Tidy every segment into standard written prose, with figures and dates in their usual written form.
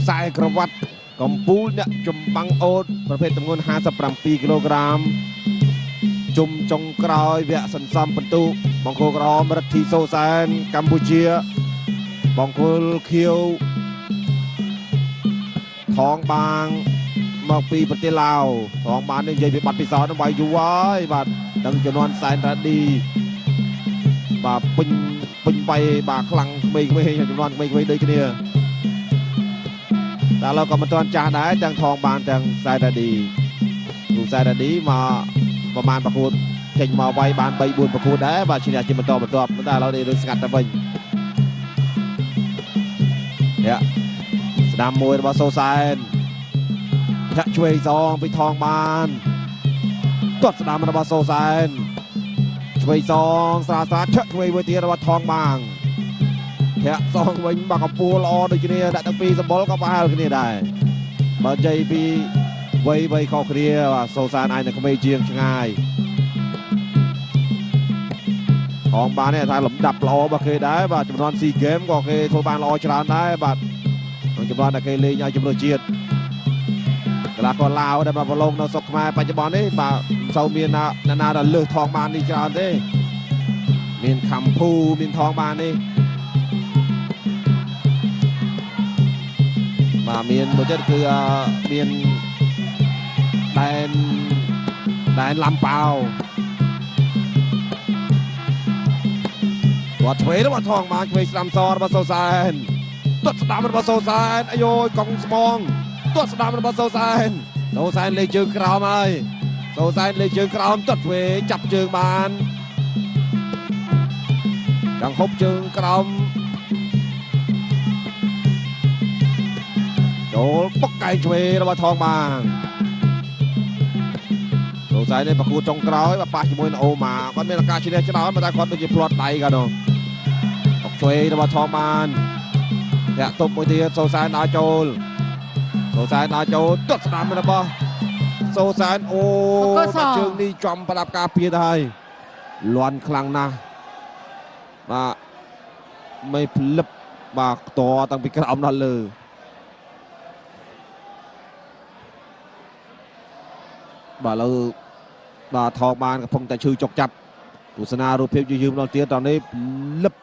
ខ្សែក្រវ៉ាត់កំពូលអ្នកចំបាំងអូតប្រភេទទម្ងន់57គីឡូក្រាមជុំចុងក្រោយវគ្គសន្សំបន្ទុកបង្គោលក្រហមរិទ្ធីសូសែនកម្ពុជាបង្គោលខៀវថងបាងមកពីប្រទេសឡាវថងបាននិយាយពីបាត់ពិសោធន៍នឹងបាយយូរហើយបាទដឹងចំនួនសែនរ៉ាឌីបាទពេញបៃបាទខ្លាំងក្មេងៗចំនួនក្មេងៗដូចគ្នាតែឡើយក៏មិនទាន់ចាស់ដែរទាំងថងបានទាំងសែនរ៉ាឌីគ្រូសែនរ៉ាឌីមកប្រហែលប្រកួតចេញមកវាយបាន 3-4 ប្រកួតដែរបាទឈ្នះជាបន្តបន្ទាប់តែឡើយនេះរឿងស្ងាត់តែវិញស្ដាំមួយរបស់សូសែនចាក់ឆ្វេងសងពីថងបានទាត់ស្ដាំរបស់សូសែនឆ្វេងសងស្រាលឆាក់ឆ្វេងមួយទៀតរបស់ថងបាងធាក់សងវិញបាក់កំពូលល្អដូចគ្នាដាក់ទាំងពីរសម្បុរក៏ប្រហែលគ្នាដែរបើនិយាយពីវ័យខុសគ្នាបាទសូសែនអាចនៅក្មេងជាងឆ្ងាយថងបាននេះថាលំដាប់ល្អរបស់គេដែរបាទចំនួន SEA Games ក៏គេធ្វើបានល្អច្រើនដែរបាទក្នុងចំនួនដែលគេលេងឲ្យជំនួសជាតិកីឡាករឡាវដែលមកប្រឡងនៅស្រុកខ្មែរបច្ចុប្បន្ននេះបាទមិនសូវមានអ្នកណាដែលលើសថងបាននេះច្រើនទេមានខំភូមានថងបាននេះបាទមានមួយទៀតគឺមានដែនឡាំប៉ាវគាត់ឆ្វេងរបស់ថងបានឆ្វេងស្ដាំសរបស់សូសែនទាត់ស្ដាំរបស់សូសែនអាយយកង់ស្មងទាត់ស្ដាំរបស់សូសែនលេងជើងក្រោមហើយសូសែនលេងជើងក្រោមទាត់ឆ្វេងចាប់ជើងបានចង់ហុបជើងក្រោមចូលបុកកែងឆ្វេងរបស់ថងបានសូសែននេះប្រកួតចុងក្រោយប៉ះជាមួយនឹងអូម៉ាគាត់មានឱកាសឈ្នះច្រើនតែគាត់ដូចជាផ្លាត់ដៃក៏នោះបុកឆ្វេងរបស់ថងបានធាក់ទប់មួយទៀតសូសែនដើរចូលទាត់ស្ដាំរបស់សូសែនអូជើងនេះចំប្រដាប់ការពារទៅហើយលន់ខ្លាំងណាស់បាទមិនផ្លឹបបាទតតាំងពីក្រោមដល់លើបាទឥឡូវបាទថងបានកំពុងតែឈឺចុកចាប់ទស្សនារូបភាពយឺមដល់ទៀតតនេះលឹប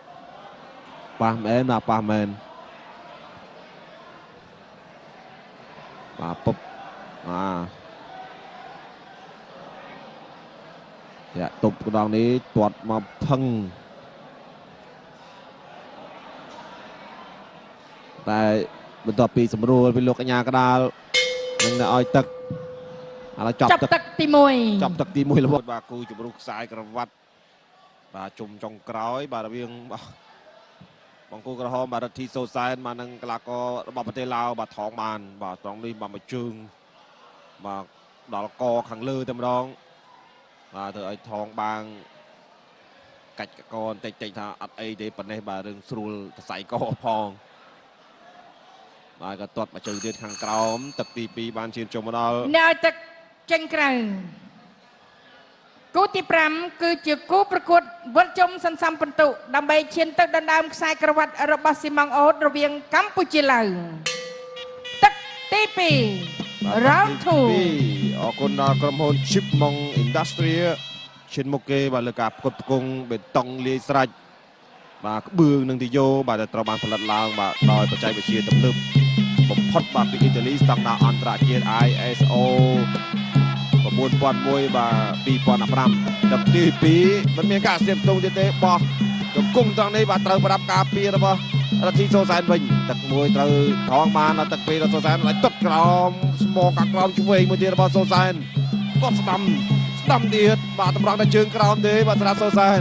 ប៉ះមែនបាទបាទពុបតាក់ទប់កណ្ដងនេះទាត់មកផឹងតែបន្ទាប់ពីសម្រួលពីលោកកញ្ញាកដាលនឹងនៅឲ្យទឹកឥឡូវចាប់ទឹកទី1របស់បាទគូជំរុះខ្សែក្រវ៉ាត់បាទជុំចុងក្រោយបាទរវាងបង្គោលក្រហមបាទរិទ្ធីសូសែនមកនឹងកីឡាកររបស់ប្រទេសឡាវបាទថងបានបាទត្រង់នេះបាទមួយជើងបាទដល់កខាងលើតែម្ដងបាទធ្វើឲ្យថងបាងកាច់កបន្តិចថាអត់អីទេប៉ុណ្ណេះបាទរឿងស្រួលសរសៃកផងបាទក៏ទាត់មកជើងទៀតខាងក្រោមទឹកទី2បានឈានចូលមកដល់នៅទឹកចេញក្រៅគូទី5គឺជាគូប្រកួតវិលជុំសន្សំពិន្ទុដើម្បីឈានទៅដណ្ដើមខ្សែក្រវ៉ាត់របស់ស៊ីម៉ង់អូតរវាងកម្ពុជាឡាវទឹកទី2 round 2អរគុណដល់ក្រុមហ៊ុន Chipmunk Industry ឈានមុខគេបាទលើការផ្គត់ផ្គង់បេតុងលាយស្រេចបាទក្បឿងនិងទីយោបាទត្រូវបានផលិតឡើងបាទដោយបច្ចេកវិទ្យាទំនើបបំផុតបាទពីអ៊ីតាលីស្តង់ដារអន្តរជាតិ ISO 9001បាទ2015ទឹកទី2មិនមានការស្ទាបស្ទង់ទៀតទេបោះជង្គង់ត្រង់នេះបាទត្រូវប្រដាប់ការពាររបស់រិទ្ធីសូសែនវិញទឹកមួយត្រូវថងបានដល់ទឹក2របស់សូសែនហើយទឹកក្រោមស្មោកាក្រោមឆ្វេងមួយទៀតរបស់សូសែនគាត់ស្ដាំទៀតបាទតម្រង់តែជើងក្រោមទេបាទស្រាប់សូសែន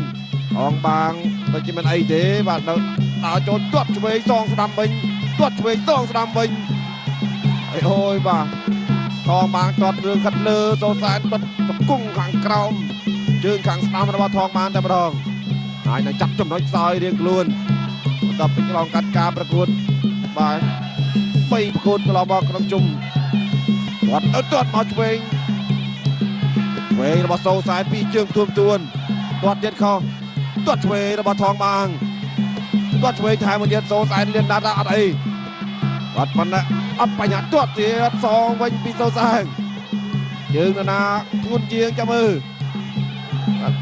ថងបាងដូចជាមិនអីទេបាទដើរចូលទាត់ឆ្វេងសងស្ដាំវិញអូយបាទថងបាងទាត់រឿងខាត់លើសូសែនទាត់ជង្គង់ខាងក្រោមជើងខាងស្ដាំរបស់ថងបានតែម្ដងហើយនឹងចាប់ចំណុចខ្សោយរៀងខ្លួនបន្ទាប់ពីឆ្លងកាត់ការប្រកួតបាទ3ប្រកួតកន្លងមកក្នុងជុំទាត់មកឆ្វេងរបស់សូសែនពីជើងទួនទាត់ទៀតខុសទាត់ឆ្វេងរបស់ថងបាងទាត់ឆ្វេងថែមមួយទៀតសូសែនលៀនដាត់អត់អី วัดมันนะอัดไปหยัดตัวเตียดสองวันปีโซแซงยืงนาทุนเจียงจะมือ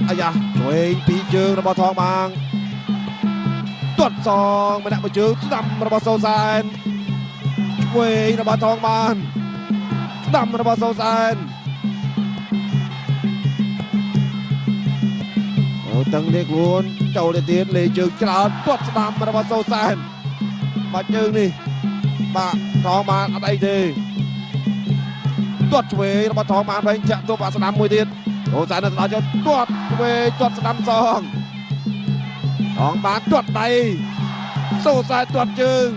อายะช่วยปีเจิงระบทองบางตรวจสองไม่ได้มาเจอดำระบโซแซนช่วยระบทองบางดำระบโซแซนตั้งเด็กล้วนเจ้าเดียดเลยเจอจราตรวจดำระบโซแซนมาเจอนี่มาทองบางอะไรดีตรวจช่วยระบทองบางไปจะตัวปัสนามมวยเดียดโอ้สารนักจะตรวจเวตรวจสนามซองทองบานตรวจใดโซ่สายตรวจจึง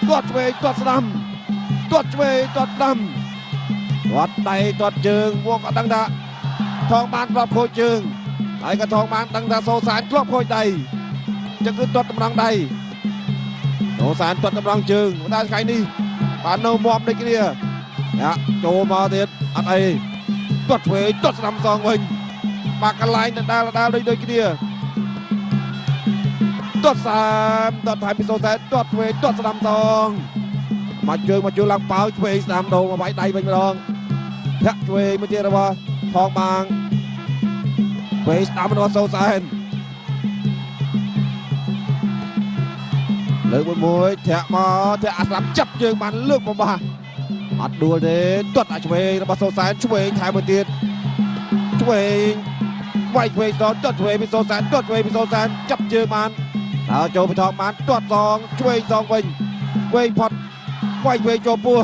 ตรวจเวตรวจสนามตรวจเวตรวจดำตรวจใดตรวจจึงวงกันตั้งดาทองบานครอบโคจึงไอ้กระทองบานตั้งดาโซ่สายครอบโคใดจะคือตรวจกำลังใดโซ่สายตรวจกำลังจึงได้ใครนี่ปานโนมอมได้กี่เดียนะโจมาเด็ดอะไรตรวจเวตรวจสนามซองវិញปากกันไล่ดาเลยกี่เดียตรวจสามตรวจถ่ายพิโซแซตรวจเวตรวจสนามซองมาเจอหลังเป้าช่วยสนามโดมาไว้ใดเป็นรองแท็กช่วยมาเจอระบาทองบางเวสนามมันว่าโซแซนเลือกบนมวยแท็กมาแท็กอัดรับจับเจอมันเลือกมาอัดดูเลยตรวจช่วยระบาโซแซนช่วยถ่ายมาเตียช่วยไว้ช่วยซ้อนตรวจช่วยพิโซแซนตรวจช่วยพิโซแซนจับเจอมันเอาโจไปทองมันตรวจซองช่วยซองវិញเวยพอดไว้เวยโจปัว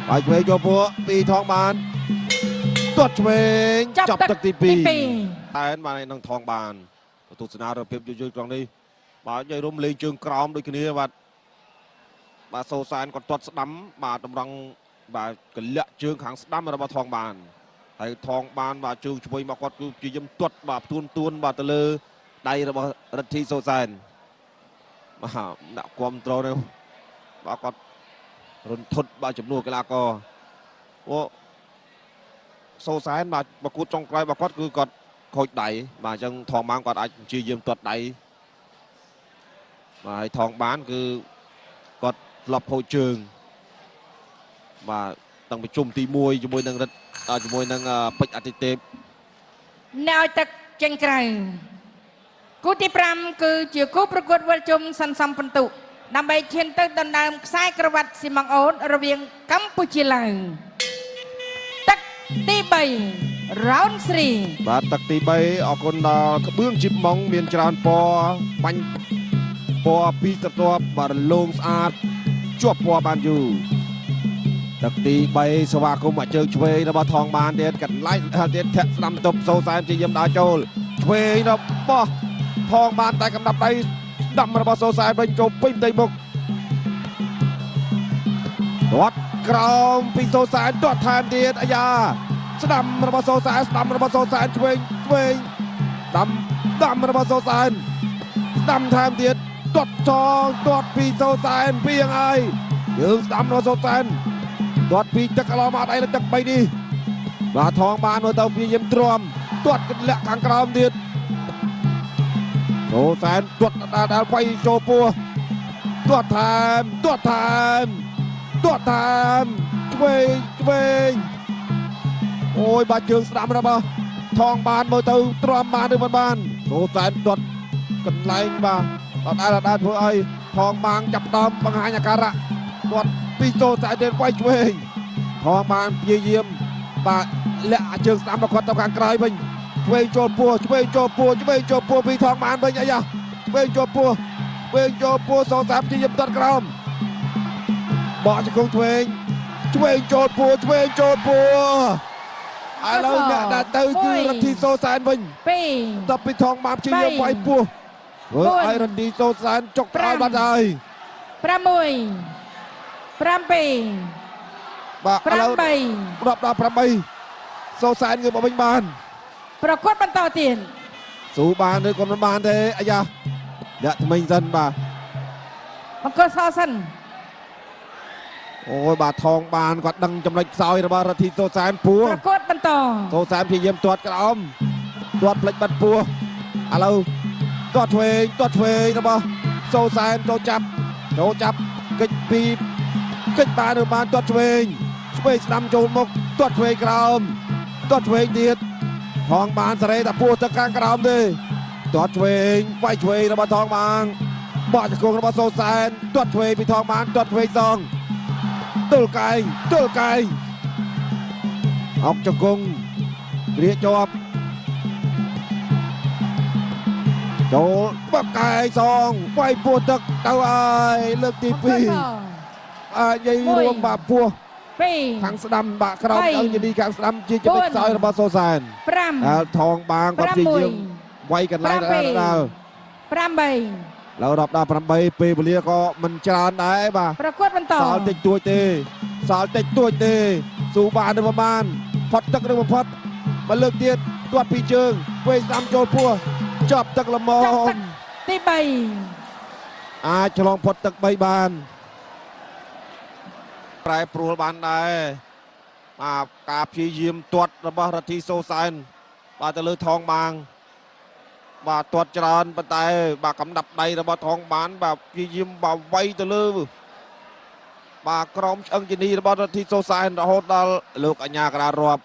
ไว้เวยโจปัวปีทองมันตรวจช่วยจับตักตีปีแต่มาในนังทองบานตุสนาเราเพียบยืดตรงนี้มาใจร่มเลยจึงกรอมด้วยกันนี้ว่ามาโซซานก่อนตรวจสดัมมาตำรังมากันเละจึงขังสดัมเรามาทองบานไอ้ทองบานมาจึงช่วยมากอดกูจะยิ้มตรวจมาตูนมาตะเลได้เรามารัทีโซซานมาหนักความโตเร็วบากอดรุนทดบาจุ่มนัวกันละก็ว่าโซซานมากูจงไกลบากอดคือกอดคอยไดมาจังทองบานกอดไอ้จีเยี่ยมตรวจไดมาไอ้ทองบานคือกอดหลบโหจึงมาตั้งไปจุ่มตีมวยจุ่มมวยนั่งรัดจุ่มมวยนั่งปิดอัติเต็มแนวตักเจงไกรกูที่พรำคือเจ้ากูประกวดวัลจุมสันสัมพันตุนำไปเชิญตึกดันดามสายกระวัดสิมังโอ๊ตระเวียงกัมพูชีลังตักตีใบร้อนสรีบาตักตีใบออกคนดาเบื้องจิบมองเมียนจรานปอปัญปอปีตตัวบาร์ลงสะอาดจวบปอบานอยู่ตักตีใบสวาคุมาเจอช่วยระบาทองบานเด็ดกันไล่เด็ดแทะนำตบโซซานจีเยี่ยมดาโจลช่วยระบาทองบานแต่กำดับใดดำระบาโซซานเป็นโจปิ้มได้บุกตรวจกรองปีโซซานตรวจแทนเด็ดอายาสดำระบาโซซานดำระบาโซซานช่วยดำระบาโซซานดำแทนเด็ดตรวจทองตรวจปีโซซานปียังไงยืนดำระบาโซซานตรวจปีจะกลอมาได้แล้วจักไปดีบาทองบานเมื่อเต่าปีเยี่ยมตรวมตรวจกันแหละขังกรามเด็ดโซแซนตรวจดาไปโจปัวตรวจทามช่วยโอ้ยบาดเจืองสนามระบาทองบานเมื่อเต่าตรวมมาด้วยบ้านโซแซนตรวจกันไล่มาตอนได้เพื่อไอ้ทองบางจับดอมบังหายาการะตรวจปีโซแซนเดินไปช่วยทองบานเยี่ยมบาและเจืองสนามระครตะการไกลไปช่วยโจปัวปีทองบานไปยังช่วยโจปัวโซแซนที่เยี่ยมตัดกรามบอกจะคงช่วยโจปัวไอ้เราเนี่ยได้ตื่นคือรันทีโซแซนវិញតបពីทองบานជាយកវាយពោះไอ้รันทีโซแซนจกตายបាត់ហើយ6 7បាទឥឡូវរាប់ដល់8โซแซนគឺមកវិញបានប្រកួតបន្តទៀតស៊ូបានឬក៏មិនបានទេអាយ៉ាអ្នកថ្មីសិនបាទអង្គសសិនអូយបាទทองบานគាត់ដឹងចំណុចខ្សោយរបស់រទ្ធីโซแซนពោះប្រកួតបន្តโซแซนព្យាយាមទាត់ក្រោមទាត់ផ្លិចបាត់ពោះឥឡូវទាត់ឆ្វេងរបស់โซแซนចូលចាប់ ចូលចាប់កិច្ចពីកិច្ចបានឬបានទាត់ឆ្វេងស្ដាំចូលមុខទាត់ឆ្វេងក្រោមទាត់ឆ្វេងទៀតថងបានសេរីតែពោះទៅខាងក្រោមទេទាត់ឆ្វេងវាយឆ្វេងរបស់ថងបានបោះជង្គង់របស់សូសែនទាត់ឆ្វេងពីថងបានទាត់ឆ្វេងសងទល់កែងអុកជង្គង់គ្រាជាប់ចូលបាក់កែងសងវាយពោះទឹកទៅហើយលើកទី2អាចនិយាយរួមបាក់ពោះខាងស្ដាំបាក់ក្រោមអង្គនីខាងស្ដាំជាចំណុចខ្សោយរបស់សូសែន5ហើយថងបានគាត់ជាយើងវាយកន្លែងដល់8แล้วរອບដល់8ពេលវេលាក៏មិនច្រើនដែរបាទប្រកួតបន្តសល់តិចតួចទេស៊ូបានឬមិនបានផុតទឹកឬមិនផុតមកលើកទៀតទាត់ពីជើងវេស្ដាំចូលពោះចាប់ទឹកល្មមទី3អាចឆ្លងផុតទឹក3បានប្រែប្រួលបានដែរបាទការព្យាយាមទាត់របស់រដ្ឋីសូសែនបាទទៅលើថងបាងបាទទាត់ច្រើនប៉ុន្តែបាទកំដាប់ដៃរបស់ថងបានបាទព្យាយាមបាទវាយទៅលើបាទក្រមឆ្អឹងជនីរបស់រដ្ឋីសូសែនរហូតដល់លោកអញ្ញាកដារាប់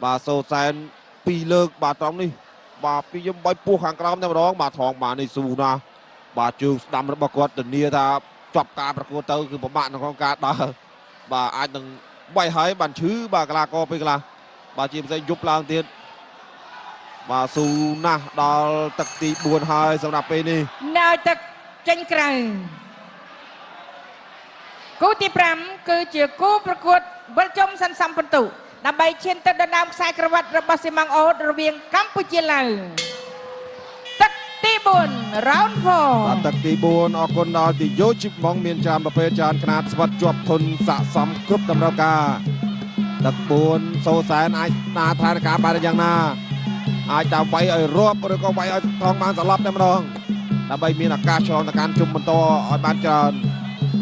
បាទសូសែន2លើកបាទត្រង់នេះបាទព្យាយាមវាយពោះខាងក្រោមតែម្ដងបាទថងបាននេះស៊ូណាស់បាទជើងស្ដាំរបស់គាត់ធានាថាជាប់ការប្រកួតទៅគឺប្រមាថក្នុងការដើរបាទអាចនឹងវាយហើយបានឈឺបាទកីឡាករពេលខ្លះបាទជាពិសេសយប់ឡើងទៀតបាទស៊ូណាស់ដល់ទឹកទី4ហើយសម្រាប់ពេលនេះនៅទឹកចេញក្រៅគូទី5គឺជាគូប្រកួតវិលជុំសន្សំពិន្ទុដើម្បីឈានទៅដល់ដើមខ្សែក្រវ៉ាត់របស់ស៊ីម៉ង់អូតរវាងកម្ពុជាឡើយទឹកទី4 round 4បាទទឹកទី4អរគុណដល់ទីយោជីបម៉ងមានច្រើនប្រភេទច្រើនຂະຫນາດស្វិតជាប់ធុនស័កសមគ្រប់តម្រូវការទឹក4សូសែនអាចស្ដារឋានភាពបានយ៉ាងណាអាចតាមវាយឲ្យរាប់ឬក៏វាយឲ្យថងបានសន្លប់តែម្ដងដើម្បីមានឱកាសឆ្លងទៅកាន់ជុំបន្តឲ្យបានច្រើន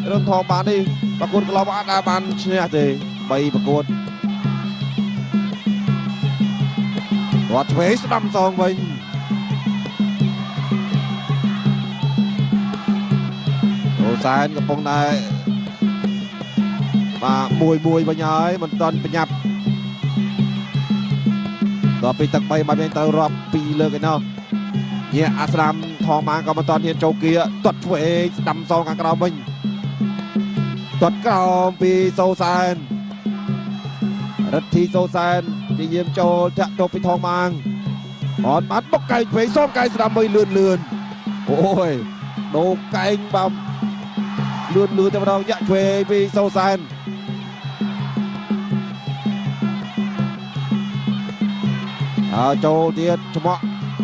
រឿងថងបាននេះប្រកួតក្លបអាចបានឈ្នះទេ3ប្រកួតគាត់ឆ្វេងស្ដាំសងវិញអូសែនកំពុងតែបាទមួយវិញហើយមិនទាន់ប្រញាប់ដល់ពីទឹក3បាត់វិញត្រូវរាប់2លើកឯណោះញាក់អាស្ដាំថងបានក៏មិនទាន់ហ៊ានចូលគៀទាត់ឆ្វេងស្ដាំសងខាងក្រោមវិញទាត់ក្រោមពីសូសែនរដ្ឋីសូសែនជាយាមចូលធាក់ទប់ពីថងបានអត់បានបុកកែងឆ្វេងសូមកែងស្ដាំវិញលឿនអូយដូរកែងបំលឿនតែម្ដងញាក់ឆ្វេងពីសូសែនចូលទៀតច្មក់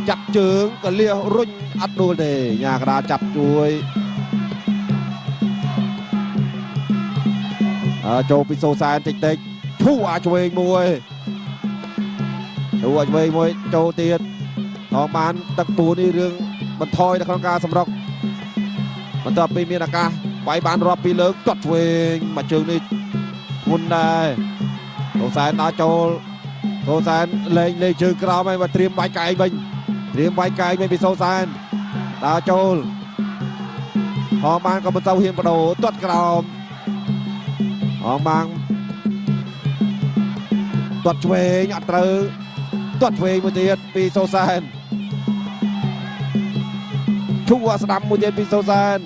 ចាប់ជើងក៏លះរុញអត់ដួលទេញ៉ាកដាចាប់ជួយចូលពីសូសែនតិចឈូអាចឆ្វេងមួយចូលទៀតថងបានទឹកពូនេះរឿងបន្ថយនៅក្នុងការសម្រុកបន្ទាប់ពីមានឱកាសវាយបានរាប់2លើកទាត់ឆ្វេងមួយជើងនេះមុនដែរសូសែនដល់ចូលសូសែនលេងជើងក្រោមហើយមកត្រៀមវាយកែងវិញពីសូសែនដល់ចូលហងបានក៏មិនទៅហ៊ានបដូរទាត់ក្រោមហងបានទាត់ឆ្វេងអត់ត្រូវទាត់ឆ្វេងមួយទៀតពីសូសែនឈូស្ដាំមួយទៀតពីសូសែន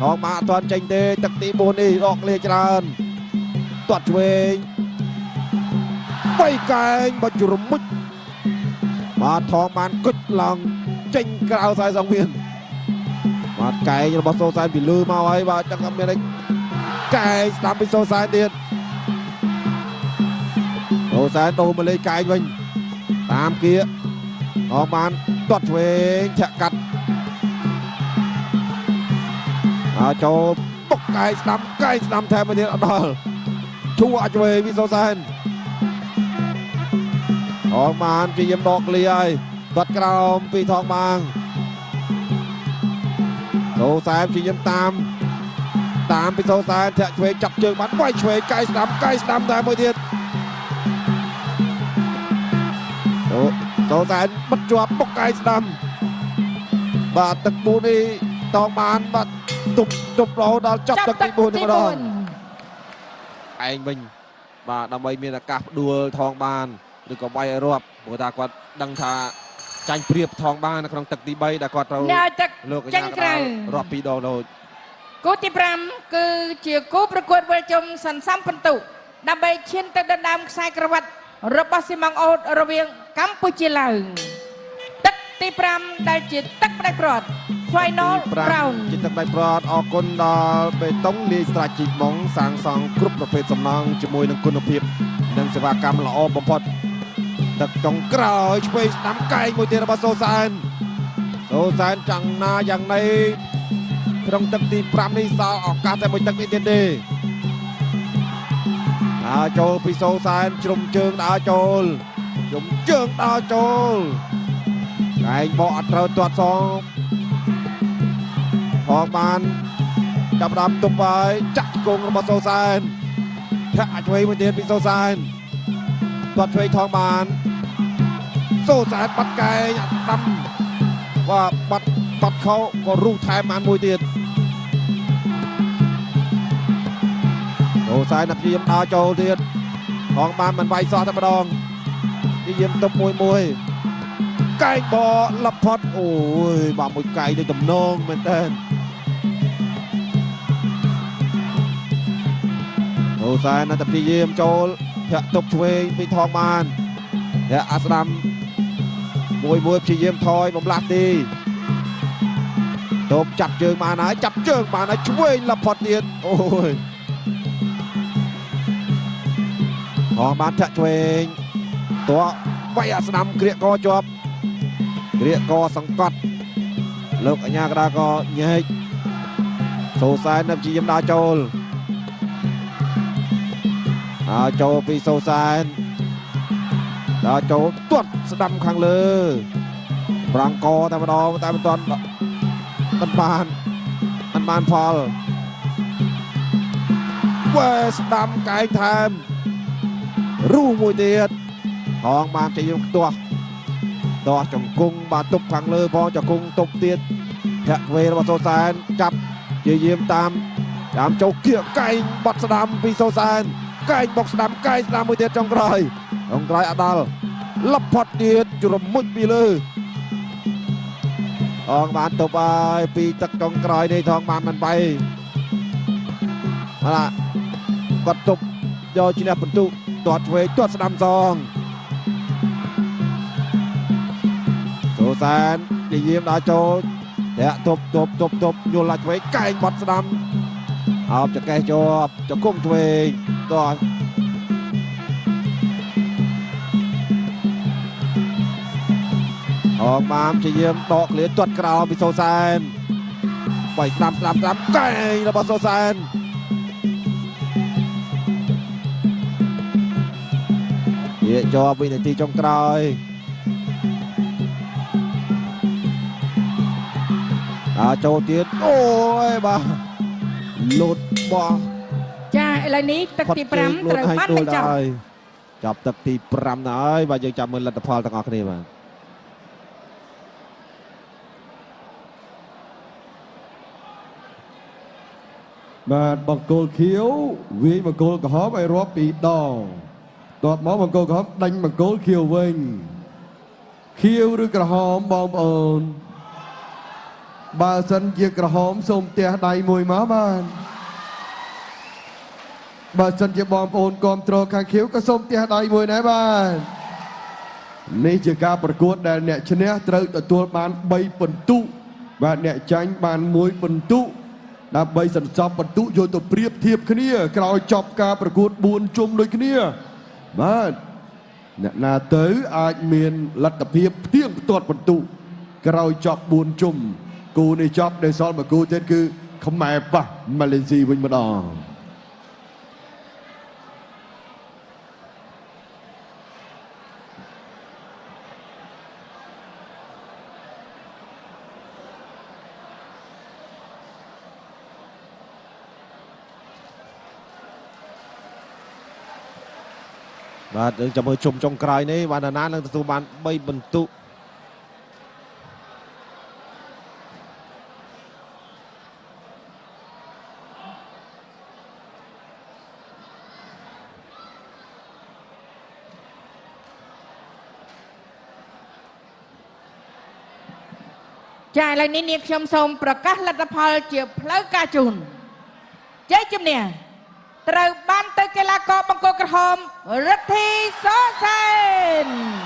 ហងបានអត់ទាន់ចេញទេទឹកទី4នេះអកលាច្រើនទាត់ឆ្វេងបៃកែងបាច់រមុចបាទថងបានគិតឡើងចេញក្រៅខ្សែសងមានបាទកែងរបស់សូសែនពីលើមកហើយបាទចឹងអត់មានអីកែងស្ដាំពីសូសែនទៀតសូសែនដូរមកលេងកែងវិញតាមគៀអងបានទាត់ឆ្វេងធាក់កាត់ចូលបុកកែងស្ដាំថែមមួយទៀតអត់ដល់ឈូអាចឆ្វេងពីសូសែនថងបានជាយាមដកលីហើយទាត់ក្រោមពីថងបានសូសែនជាយាមតាមពីសូសែនធាក់ឆ្វេងចាប់ជើងបានវាយឆ្វេងកែងស្ដាំតែមួយទៀតសូសែនបិទជាប់បុកកែងស្ដាំបាទទឹកពូនេះថងបានបាទ ទប់រហូតដល់ចាប់ទឹកទី4តែម្ដងឯងវិញបាទដើម្បីមានឱកាសផ្ដួលថងបានឬក៏វាយឲ្យរាប់ព្រោះថាគាត់ដឹងថាចាញ់ព្រៀបថងបាននៅក្នុងទឹកទី3ដែលគាត់ត្រូវលោកកញ្ញាកដាលរាប់2ដងដូចគូទី5គឺជាគូប្រកួតវិលជុំសន្សំពិន្ទុដើម្បីឈានទៅដណ្ដើមខ្សែក្រវ៉ាត់របស់ស៊ីម៉ង់អូតរវាងកម្ពុជាឡើងទឹកទី5ដែលជាទឹកផ្ដាច់ព្រាត់ Final Round ជាទឹកផ្ដាច់ព្រាត់អរគុណដល់បេតុងលាយស្រាជីម៉ុងសាងសង់គ្រប់ប្រភេទសំណង់ជាមួយនឹងគុណភាពនិងសេវាកម្មល្អបំផុតទឹកចុងក្រោយឆ្វេងស្ដាំកែងមួយទៀតរបស់សូសានចាំងណាយ៉ាងណីក្នុងទឹកទី5នេះសល់ឱកាសតែមួយទឹកនេះទៀតទេដើរចូលពីសូសានជ្រុំជើងដើរចូលជ្រុំជើងដើរចូលកែងបកអត់ត្រូវទាត់សងផងបានចាប់ដើមទប់ហើយចាក់ជង្គង់របស់សូសានធាក់ឆ្វេងមួយទៀតពីសូសានទាត់ឆ្វេងថងបានសូសានបាត់កែងដាំว่าបាត់เขาក៏រុះថែមបានមួយទៀតអូសាយណាប់ព្យាយាមដើរចូលទៀតផងបានមិនវាយសោះតែម្ដងព្យាយាមទប់មួយកែងបលផុតអូយបាទមួយកែងដូចតំណងមែនតើអូសាយណាប់ព្យាយាមចូលធាក់ទប់ឆ្វេងពីថងបានធាក់អាស្ដាំមួយព្យាយាមថយបំលាស់ទីតបចាប់ជើងបានហើយឆ្វេងលផុតទៀតអូយអស់បានធាក់ឆ្វេងតោះវាយអាស្ដាំក្រៀកកជាប់ក្រៀកកសង្កត់លោកអញ្ញាកដាក៏ញែកសូសែននៅព្យាយាមដើរចូលពីសូសែនដើរចូលទាត់ស្ដាំខាងលើប្រាំងកតែម្ដងតែមិនទាន់បានផលវ៉ែស្ដាំកែងថែមរូមួយទៀតផងបានជាយើងខ្ទាស់ដោះចង្គង់បានទប់ខាងលើផងចង្គង់ទប់ទៀតធាក់វេរបស់សូសែនចាប់ជាយាមតាមចូលគៀកកែងបាត់ស្ដាំពីសូសែនកែងបុកស្ដាំកែងស្ដាំមួយទៀតចុងក្រោយអដាល់លបផុតទៀតជ្រុំមុជពីលើអងបានទប់ហើយពីទឹកចុងក្រោយនេះថងបានមិនbayបាទគាត់ទប់យកឈ្នះបន្ទុកទាត់ឆ្វេងទាត់ស្ដាំសងសូសែននិយាមដើរចូលតែទប់យល់ឡាឆ្វេងកែងបាត់ស្ដាំអោបចកេះជាប់ចង្គង់ឆ្វេងទាត់អងបានជាយាមដកឃ្លាទាត់ក្រោមពីសូសែនបាយស្ដាំកែងរបស់សូសែនជាជាប់វិនាទីចុងក្រោយចូលទៀតអូយបាទលូតបោះចាឥឡូវនេះទឹកទី5ត្រូវបានបញ្ចប់ចាប់ទឹកទី5ណាហើយបាទយើងចាំមើលលទ្ធផលទាំងអស់គ្នាបាទបង្គោលខៀវវាយបង្គោលក្រហមឲ្យរាប់ពីរដងតបមកបង្គោលក្រហមដាញ់បង្គោលខៀវវិញខៀវឬក្រហមបងប្អូនបើសិនជាក្រហមសូមផ្ទះដៃមួយមកបានបើសិនជាបងប្អូនគាំទ្រខាងខៀវក៏សូមផ្ទះដៃមួយដែរបាទនេះជាការប្រកួតដែលអ្នកឈ្នះត្រូវទទួលបាន3ពិន្ទុបាទអ្នកចាញ់បាន1ពិន្ទុដើម្បីសន្សំបន្ទុកយកទៅប្រៀបធៀបគ្នាក្រោយចប់ការប្រកួត4ជុំដូចគ្នាបាទអ្នកណាទៅអាចមានលទ្ធភាពផ្ទៀងផ្ទាត់បន្ទុកក្រោយចប់4ជុំគូនេះចប់ដែលសល់មួយគូទៀតគឺខ្មែរប៉ះម៉ាឡេស៊ីវិញម្ដងបាទយើងចាំមើលជុំចុងក្រោយនេះបានណានឹងទទួលបាន3បន្ទុក ចាឥឡូវនេះនាងខ្ញុំសូមប្រកាសលទ្ធផលជាផ្លូវការជូនជ័យជំនះត្រូវបានទៅកីឡាករបង្គោលក្រហមរិទ្ធី ស សែន